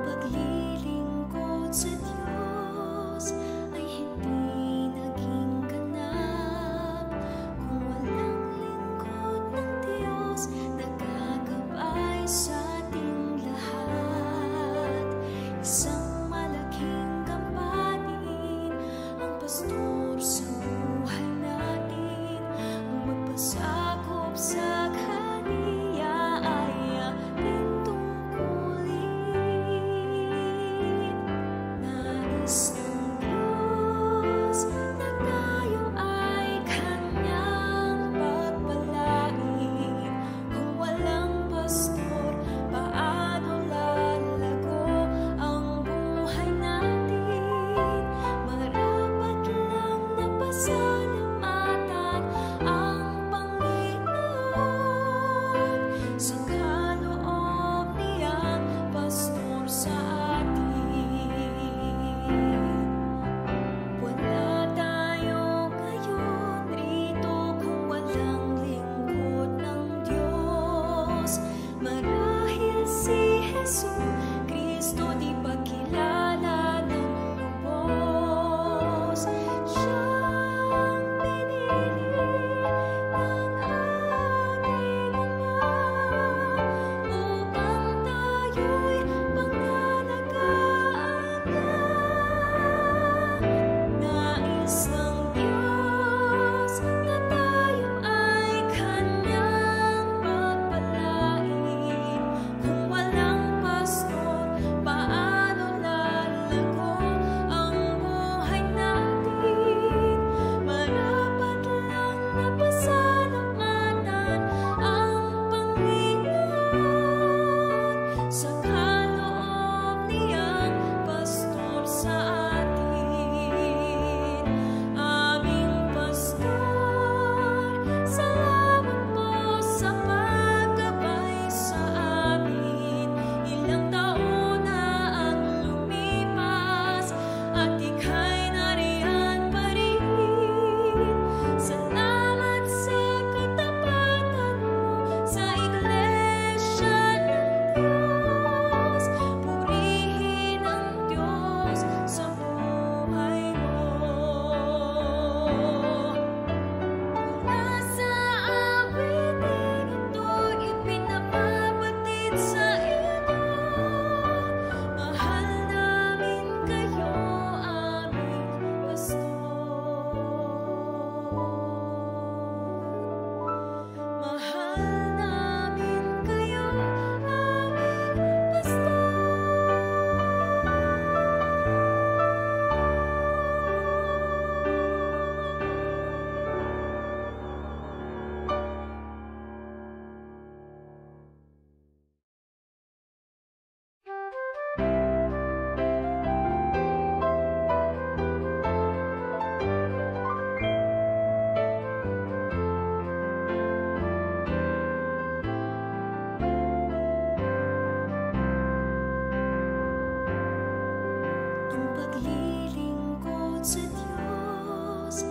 paglilingkod sa Diyos ay hindi naging ganap kung walang lingkod ng Diyos na gagabay sa ating lahat. Isang malaking gampanin ang pastor sa buhay natin, ang magpasakop sa kaharian ay ating tungkulin. Nais ng Diyos na tayo ay Kanyang pagpalain. Kung walang pastor, paano lalago ang buhay natin? Marapat lang na pasalamatan ang Panginoon sa kaloob niyang pastor sa atin. Wala tayo ngayon rito kung walang lingkod ng Diyos. Marahil si Jesucristo di pa kilala ng lubos. Siyang pinili ng ating Ama upang tayo'y pangalagaan niya. Nais ng Diyos na tayo ay Kanyang pagpalain. Kung walang pastor, paano lalago ang buhay natin? Marapat lang na pasalamatan ang Panginoon sa kaloob niyang pastor sa atin. Aming pastor, salamat po sa paggabay sa amin. Ilang taon na ang lumipas at ika'y nariyan pa rin. Salamat sa katapatan mo sa Iglesia ng Diyos. Purihin ang Diyos sa buhay mo. Mula sa awiting ito, ipinapabatid sa inyo. Mahal namin kayo, aming pastor. Mahal namin kayo, aming pastor. Ang paglilingkod sa Diyos